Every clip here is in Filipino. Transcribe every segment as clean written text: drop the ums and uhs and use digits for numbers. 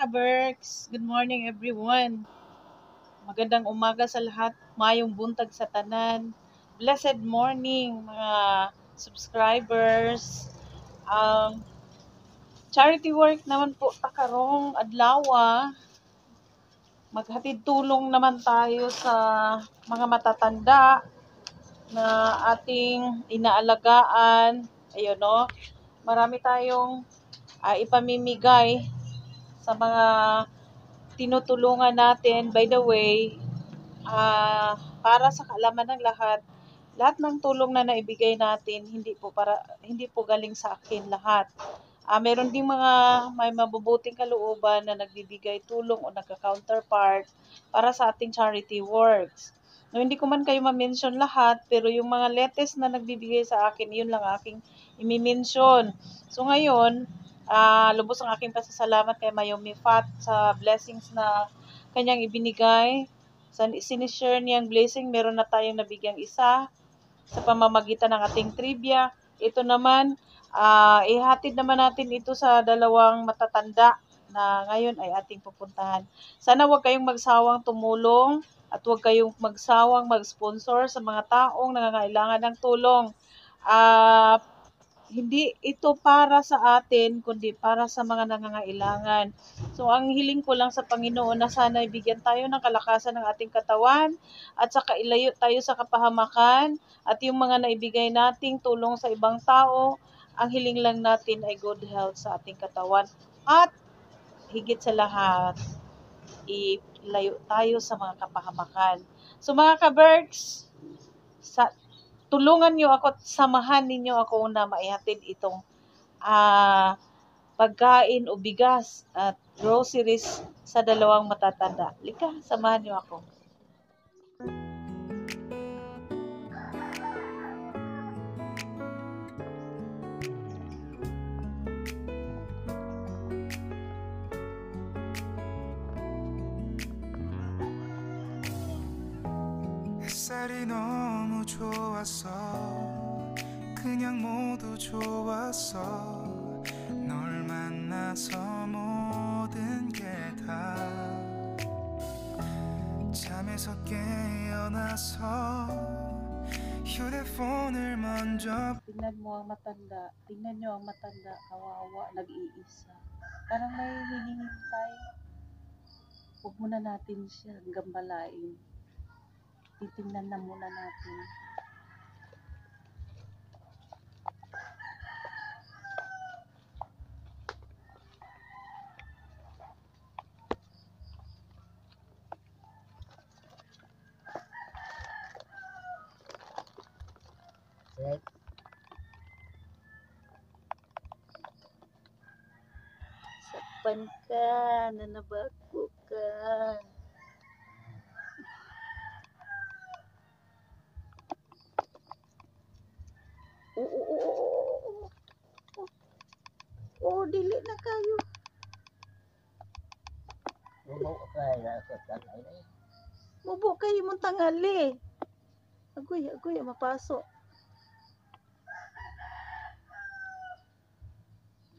ka-Berks. Good morning everyone. Magandang umaga sa lahat. Mayong buntag sa tanan. Blessed morning mga subscribers. Um, Charity work naman po takarong adlaw. Maghatid tulong naman tayo sa mga matatanda na ating inaalagaan. Ayun no. Marami tayong ipamimigay sa mga tinutulungan natin. By the way, para sa kaalaman ng lahat ng tulong na naibigay natin hindi po galing sa akin lahat. Meron ding mga may mabubuting kalooban na nagbibigay tulong o nagka-counterpart para sa ating charity works. No, hindi ko man kayo ma-mention lahat, pero yung mga latest na nagbibigay sa akin, yun lang aking imi-mention. So ngayon, lubos ang aking pasasalamat kay Mayumi Fat sa blessings na kanyang ibinigay. Sa sinishare niyang blessing, meron na tayong nabigyang isa sa pamamagitan ng ating trivia. Ito naman, ihatid naman natin ito sa dalawang matatanda na ngayon ay ating pupuntahan. Sana huwag kayong magsawang tumulong at huwag kayong magsawang mag-sponsor sa mga taong nangangailangan ng tulong. Hindi ito para sa atin, kundi para sa mga nangangailangan. So, ang hiling ko lang sa Panginoon na sana ibigyan tayo ng kalakasan ng ating katawan at saka ilayo tayo sa kapahamakan at yung mga naibigay nating tulong sa ibang tao, ang hiling lang natin ay good health sa ating katawan. At higit sa lahat, ilayo tayo sa mga kapahamakan. So mga ka-Berks, tulungan nyo ako at samahan ninyo ako na maihatid itong pagkain o bigas at groceries sa dalawang matatanda. Lika, samahan nyo ako. 햇살이 너무 좋았어 그냥 모두 좋았어 널 만나서 모든 게 다 잠에서 깨어나서 휴대폰을 먼저 Tingnan mo ang matanda. Tingnan nyo ang matanda. Kawawa, nag-iisa. Parang may hinihintay. Huwag muna natin siya gambalain. Titingnan na muna natin. Sakpan ka, nanabako ka. Oo, dili na kayo. Mubo kayo mong tangali. Agoy, mapasok.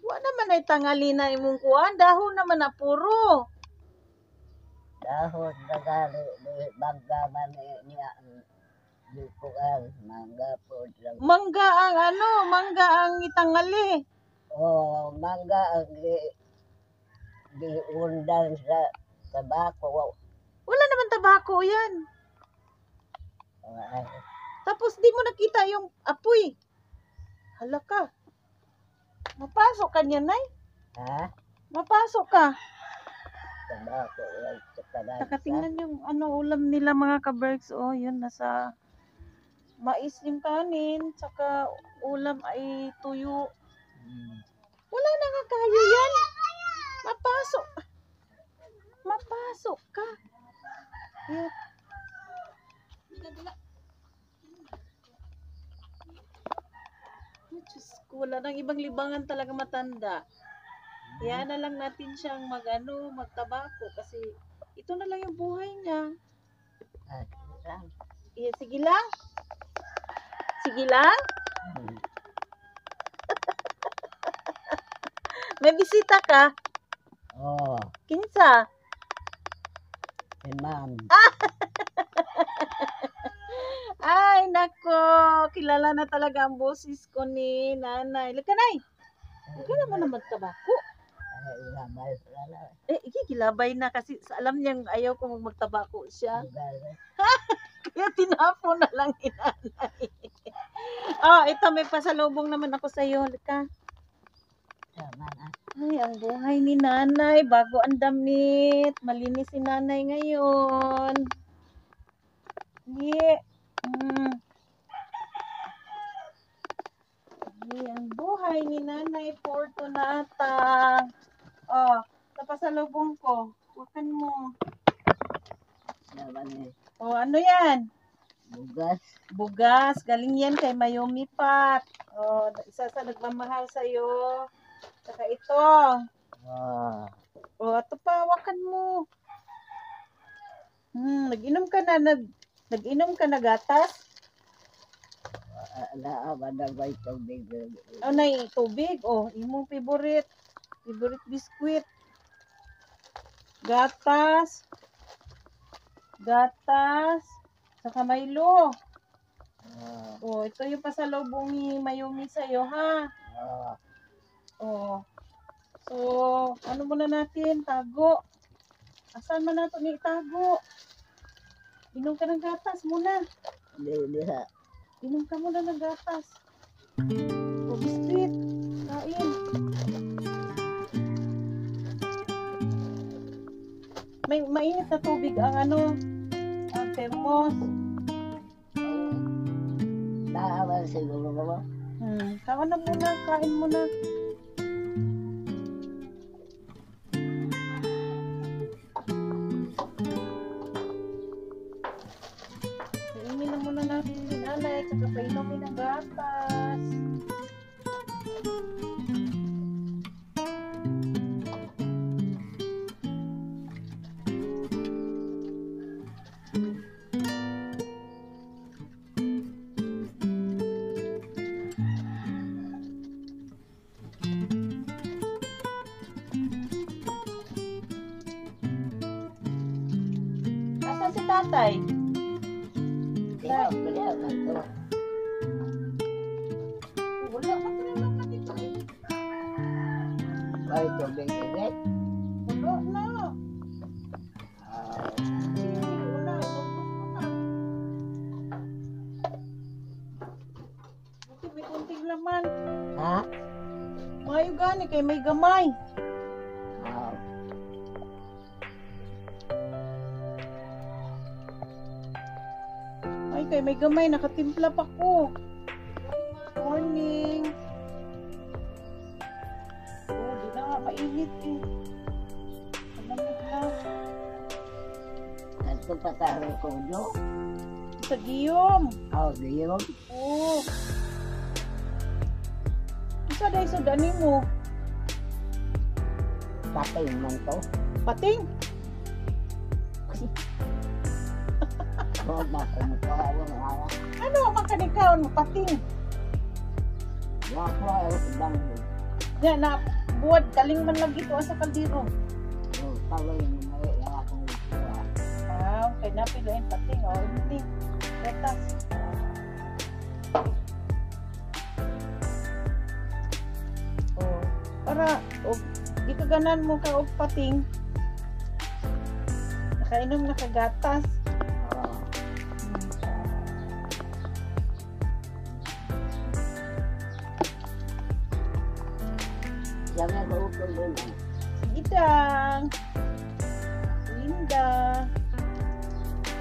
Wa naman ay tangali na imong kuan, dahon naman na puro. Dahon nagali di bangga man niya di kuan mangga po lang. Mangga ang itangali. Oh, mangga ang di undan sa tabako. Wala naman tabako yan. Tapos di mo nakita yung apoy. Hala ka. Mapasok ka niya, Nay. Ha? Mapasok ka. Tabako lang sa kanan. Nakatingnan yung ulam nila mga ka-Berks. Oh, yun, nasa mais yung kanin. Saka ulam ay tuyo. Wala na nga kayo yan. Mapasok. Mapasok ka. Yan. Diyos ko, wala nang ibang libangan talaga matanda. Yan na lang natin siyang magtabako kasi ito na lang yung buhay niya. Sige lang. Sige lang. May bisita ka? Oh. Kinsa? Si ma'am. Ay, nako. Kilala na talaga ang boses ko ni nanay. Lakanay. Huwag na mo na magtabako. Ay, labay pala. Gilabay na kasi alam niyang ayaw ko magtabako siya. Bugal. Kaya tinapo na lang ni nanay. Oh, ito may pasalubong naman ako sa iyo. Lika. Tama na. Ay, ang buhay ni nanay. Bago ang damit. Malinis si nanay ngayon. Yeah. Ay, ang buhay ni nanay Fortunata. Oh, sa pasalubong ko. Wakan mo. Naman eh. Oh, ano yan? Bugas. Bugas. Galing yan kay Mayumi Pat. Oh, isa sa nagmamahal sa'yo. Saka ito. Ah. Oh, ito pa. Wakan mo. Nag-inom ka na. Nag-inom ka na gatas? Naaman na ba itong bigil? Oh, nay, tubig. Oh, imong favorite. Favorite biskuit. Gatas. Gatas. Saka Milo. Ah. Oh, ito yung pasalubong ni Mayumi sa'yo, ha? Ah. Oh. So, ano muna natin? Tago. Asan man nato ni itago? Inom ka ng gatas muna. Hindi ha. Inom ka muna ng gatas. O, biskuit. Kain. May mainit na tubig ang ang thermos. Naaman siguro mo. Kain na muna, kain muna. Kainin na muna natin si nanay, tsaka painumin ng gatas. Asan si tatay? Kaya man to. Wala ka naman dito. Ay, tubig init. Wala na. Ah. Wala, inubos ko na. Buti may kunting laman. Ha? Mayo gani kay may gamay. Ah. Ay, kay may gamay, nakatimpla pa ko. Morning. Oh, di na nga mainit eh. Malamig na. Ito pa tayo ko no? Sa giyom. Oh, diyon. Oh. Isa dahil sa dani mo. Patay man to. Pating. Oh, makumukha mo nga. Ano ang kanikaon mo? Pating. Wako ay ibang. Yan na, buwad, kaling man lagi ito sa kaldero. Oh, tawag mo na yung akong ikuha. Ah, okay na, pilahin pating. Oh, hindi. Gatas. Oh, para, di ka ganan mo ka og pating. Nakainom na kagatas. Oh. Sabi ko upo doon. Idang. Linda.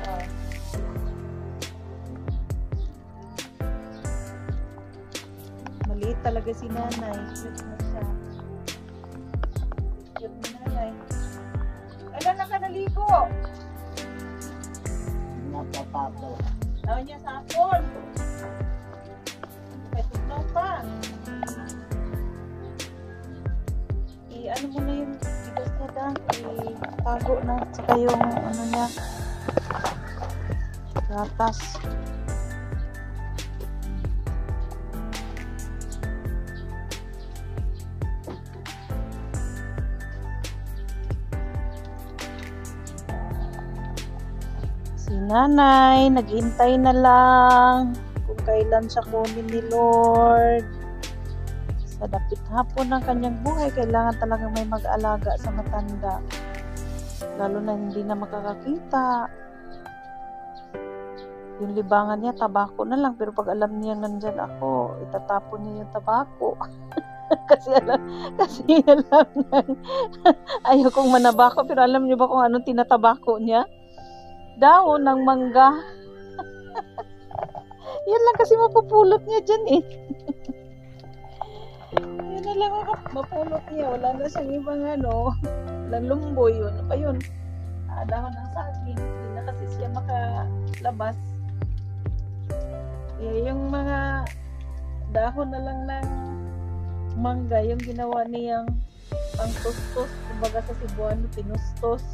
Oh. Maliit talaga si nanay. Cute na siya. Cute ni nanay. Kailan na ka naligo? Napatapo. Tawag niya sa hapon. May tugnaw pa. Ano mo na yung bigas niya dang. Itago na. Tsaka yung ano niya. Gatas. Si nanay, naghintay na lang kung kailan siya kunin ni Lord. Sa dapit hapon ng kanyang buhay, kailangan talagang may mag-alaga sa matanda. Lalo na hindi na makakakita. Yung libangan niya, tabako na lang. Pero pag alam niya nandyan ako, itatapon niya yung tabako. kasi alam na, ayaw kong manabako. Pero alam niyo ba kung anong tinatabako niya? Dahon ng mangga. Yan lang kasi mapupulot niya dyan eh. Yan na lang mapulot niya. Wala na siyang ibang walang lumboy. Ano pa yun? Dahon ng saging. Hindi na kasi siya makalabas. Yung mga dahon na lang ng mangga, yung ginawa niyang pang tostos, kumbaga sa Cebuano, pinustos.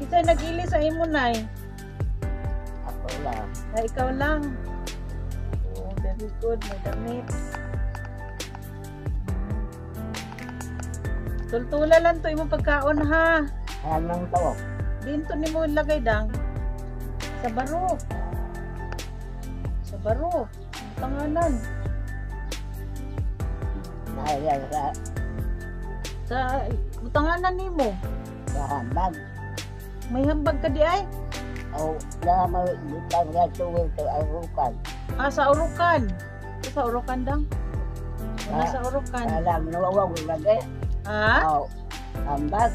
Kita nag-ili sa imo, Nay. Ako lang. Ikaw lang. Oh, very good. May damit. Tultula lang to imong pagkaon ha. Anong to? Dinto nimo ilagay dang sa baro. Sa baro. Ang pangalan. Nahayag Sa butanganan nimo. sa hambag. May hambag ka di ay? O lamang butang nga tuwing sa arukan. Sa urukan. Sa urukan dang. Wala sa urukan. Alam nawawag lagi. Ha? O hambag.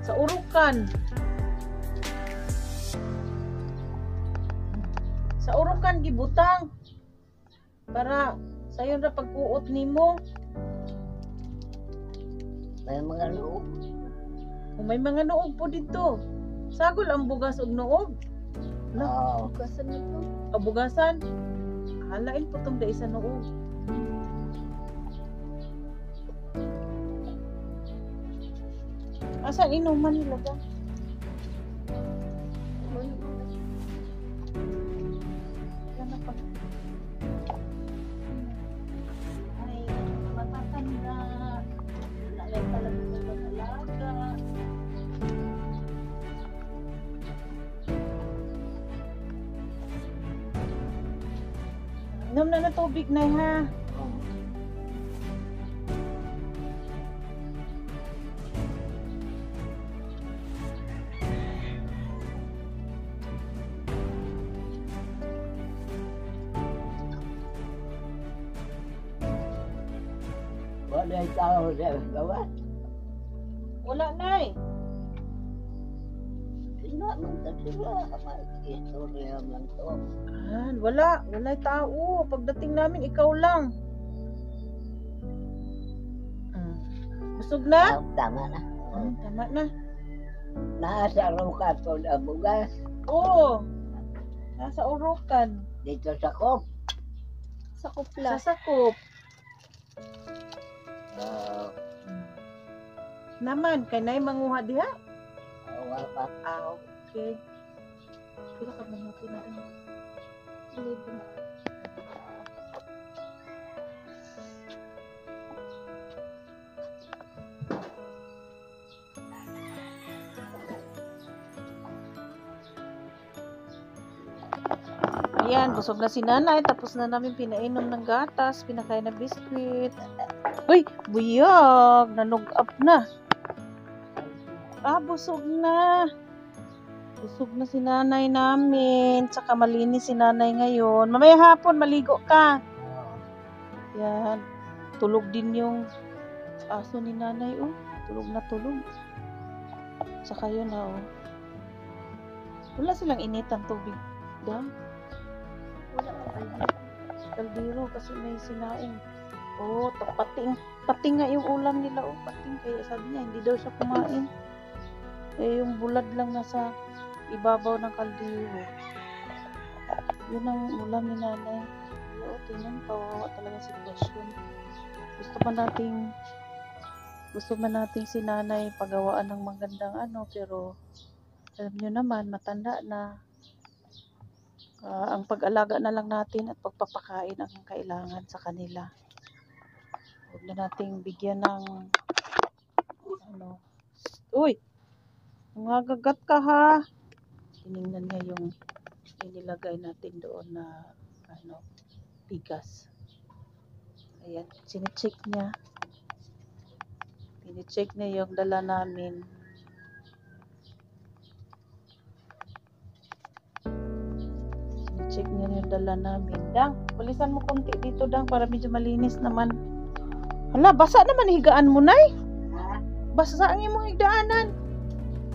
Sa urukan. Sa urukan gibutang. Para sayon ra pagkuot nimo. May mga loob. Kung may mga nuog po dito. Sagol ang bugas og nuog. Oo. Bugasan nito. Bugasan. Halain po tong dai sa nuog. Asan inuman nila ba? Yan pa. Ay, matatanda. Lalay talaga sa pag-alaga. Inom na na tubig na ha. Wala tao sa gawa. Wala na eh. Hindi man sila istorya man to. Wala. Wala'y tao. Pagdating namin, ikaw lang. Busog na? Tama na. Tama na. Nasa rukat ko na bugas. Oo. Nasa urukan. Dito sa kop. Sakop lang. Sa sakop. Naman, kay na'y manguha diha? Wala pa. Okay. Pila ka minuto na rin. 11. Ayan, busog na si nanay. Tapos na namin pinainom ng gatas. Pinakain na biskwit. Uy, buyag. Nanog-up na. Busog na. Busog na si nanay namin. Tsaka malinis si nanay ngayon. Mamaya hapon, maligo ka. Yan. Tulog din yung aso ni nanay. Oh, tulog na tulog. Tsaka yun na. Oh. Wala silang initang tubig. Da? Wala ka kaldero kasi may sinaing. Oh, pating. Pating nga yung ulam nila. Oh, pating. Kaya sabi niya, hindi daw siya kumain. Kaya yung bulad lang nasa ibabaw ng kaldero. Yun ang ulam ni nanay. Oo, tingnan, kawawa talaga sitwasyon. Gusto man nating si nanay pagawaan ng magandang pero alam nyo naman, matanda na. Ang pag-alaga na lang natin at pagpapakain ang kailangan sa kanila. Huwag na nating bigyan ng ano. Uy! Nangangagat ka ha. Tinignan niya yung inilagay natin doon na ano, bigas. Ayan, sinicheck niya. Sinicheck niya yung dala namin. Sinicheck niya yung dala namin. Dang, pulisan mo konti dito, Dang, para medyo malinis naman. Hala, basa naman higaan mo, Nay. Ha? Basa ang imong higdaanan.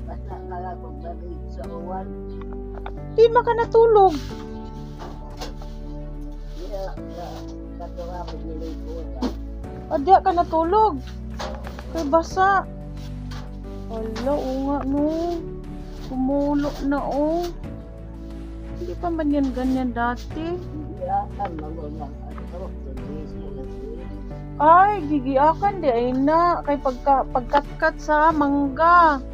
Basta mga kong balik sa uwan. Di maka natulog. Iya, katuwa ko nilipot. Adya ka natulog. Kay basa. Hala, oo nga no. Kumulo na oh. Hindi pa man yan ganyan dati. Iya, ang magulang ato. Hindi sila Ay, gigiakan di ay na. Kay pagkatkat sa mangga.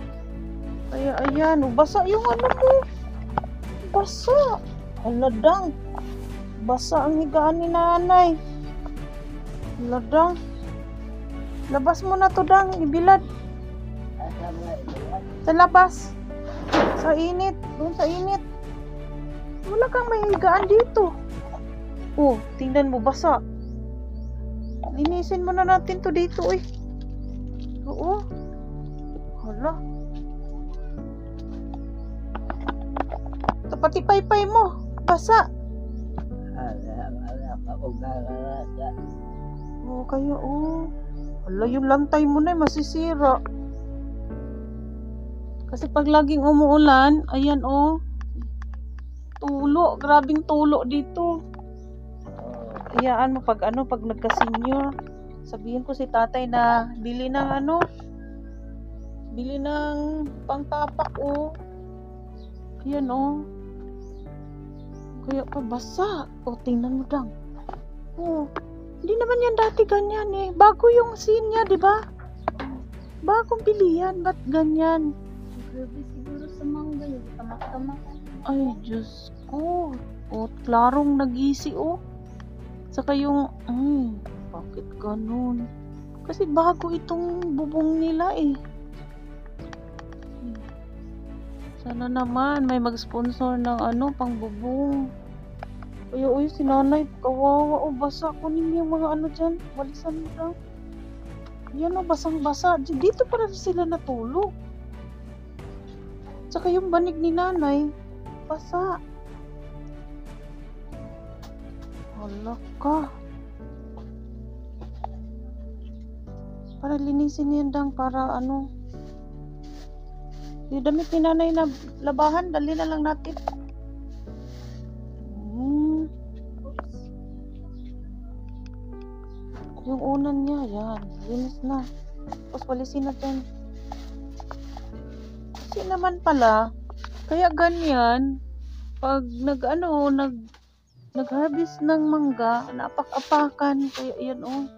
Kaya ayan, basa yung ano mo. Basa. Haladang. Basa ang higaan ni nanay. Haladang. Labas mo na to, Dang. Ibilad. asa mga iwan. Sa labas. Sa init. Doon sa init. Wala kang mahigaan dito. Oh, tingnan mo, basa. Linisin mo na natin to dito, eh. Oo. Hala. Pati paypay mo. Basa. Ala, paugarata. Oo, kaya, oh. Hala, yung lantay mo na, masisira. Kasi pag laging umuulan, ayan, oh. Tulo. Grabing tulo dito. Iyaan mo pag ano, pag nagka-senior. Sabihin ko si tatay na bili ng ano, bili ng pangtapak, oh. Ayan, oh. Kaya pa basa. O, tingnan mo, Dang. Oh, hindi naman yan dati ganyan, eh. Bago yung scene niya, di ba? Bagong bili yan. Ba't ganyan? Grabe siguro sa mangga, yung tamak-tamak. Ay, Diyos ko. O, klarong nagisi, oh. Saka yung, bakit ganun? Kasi bago itong bubong nila, eh. Sana naman may mag-sponsor ng ano, pang bubong. Kaya, uy, si nanay, kawawa, o, basa. Kunin yung mga ano dyan. Walisan mo lang. Yan, o, basang-basa. Dito pa rin sila natulog. Saka yung banig ni nanay, basa. Hala ka. Para linisin yan, Dang, para ano. Yung damit ni nanay na labahan, dali na lang natin. Yung unan niya, yan. Linis na. Tapos walisin natin. Kasi naman pala, kaya ganyan, pag nag-harvest ng mangga, naapak-apakan, kaya yan, oh.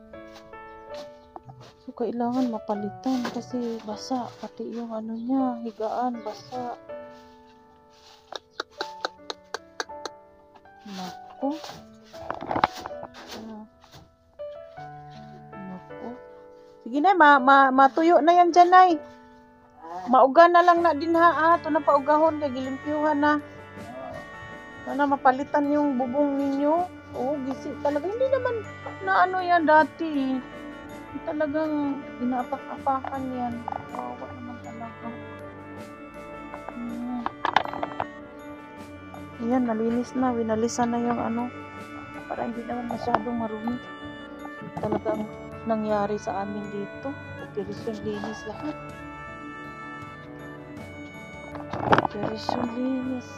So, kailangan mapalitan kasi basa. Pati yung ano niya, higaan, basa. Naku. Naku. Sige na, matuyo na yan dyan, Nay. Mauga na lang na din ha. Ito na paugahon, kaya gilimpyuhan na. Sana mapalitan yung bubong ninyo. Oo, gisi talaga. Hindi naman na ano yan dati. Talagang inaapak-apakan yan. Kawawa naman talaga. Ayan, nalinis na. Winalisan na yung ano. Para hindi naman masyadong marumi. Talagang nangyari sa amin dito. Operasyon linis lahat. Operasyon linis.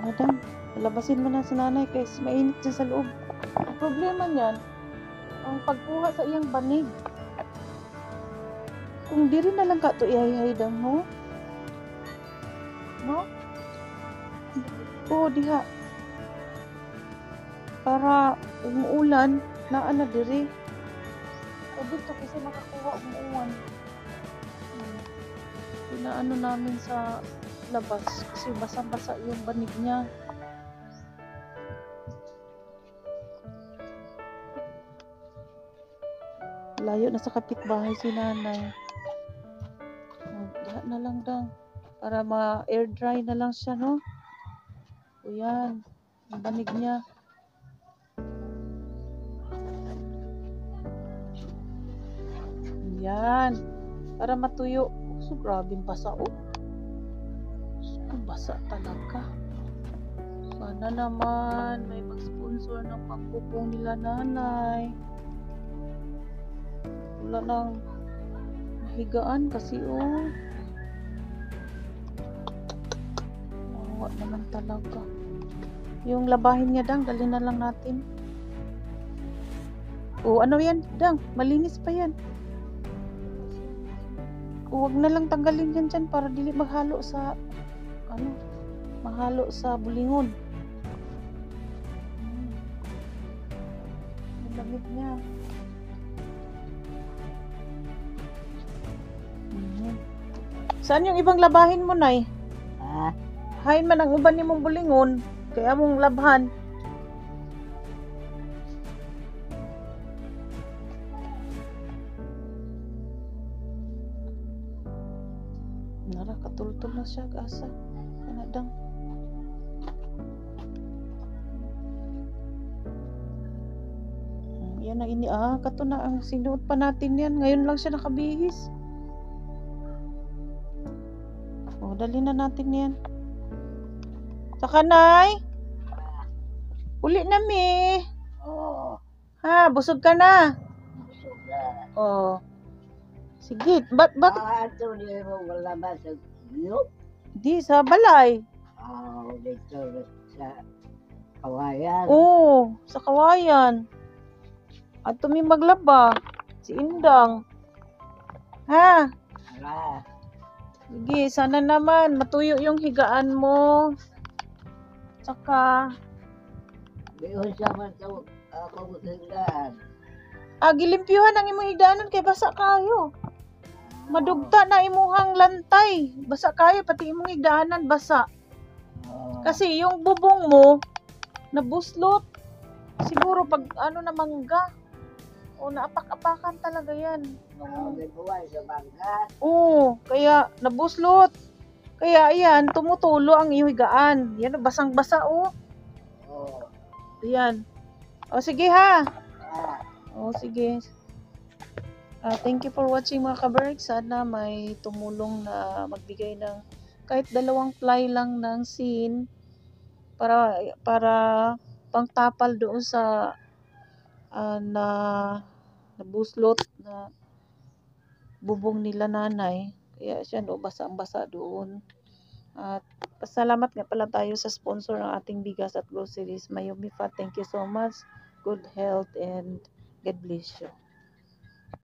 Madam, labasin mo na si nanay kasi mainit dyan sa loob. Ang problema niyan, ang pagkuha sa iyang banig. Kung di rin na lang ka ito ihay-hay mo. No? Oo, diha. Para umuulan, naana diri. O dito kasi makakuha umuulan. Pinaano namin sa labas kasi basa-basa yung banig niya. Layo na sa kapitbahay si nanay. Diyan na lang daw. Para ma-air dry na lang siya, no? O yan. Ang banig niya. Yan. Para matuyo. So, grabing basa, oh. So, basa talaga. Sana naman may mag-sponsor ng pagbubong nila nanay. Wala nang mahigaan kasi, oh. Nawa naman talaga. Yung labahin niya, Dang, dali na lang natin. Oh, ano yan, Dang? Malinis pa yan. Huwag na lang tanggalin yan dyan para dili maghalo sa mahalo sa bulingon. Ang lamig niya. Saan yung ibang labahin mo, Nay? Ha? Hain man ang uban ni mong bulingon, kaya mong labhan. Nara, katultol na siya, asa. Kanadang. Yan na ini, kato na ang sinuot pa natin yan. Ngayon lang siya nakabihis. O, dali na natin yan. Saka, Nay. Uli na, mi. Oo. Ha, busog ka na. Busog na. Oh. Sige, bakit? Ito di mo malabas sa iyo. Di, sa balay. Dito sa kawayan. Oo, sa kawayan. At tumi maglaba. Si Indang. Ha? Ala. Sige, sana naman matuyo yung higaan mo. Saka, Biyon siya man sa ako magandaan. gilimpyuhan ang imong higdaanan kay basa kayo. Madugta na imuhang lantay. Basa kayo, pati imong higdaanan basa. Kasi yung bubong mo, nabuslot. Siguro pag na mangga. O naapak-apakan talaga yan. May buwan sa bangkas. Oo, kaya nabuslot. Kaya ayan, tumutulo ang iyong higaan. Yan, basang-basa, oh. Oo. Ayan. O sige ha. Ah. O sige. Thank you for watching mga kaberg. Sana may tumulong na magbigay ng kahit 2 ply lang ng scene para pangtapal doon sa nabuslot na bubong nila nanay. Kaya siya basang-basa doon. At pasalamat nga pala tayo sa sponsor ng ating bigas at groceries, Mayumi Fat. Thank you so much. Good health and God bless you.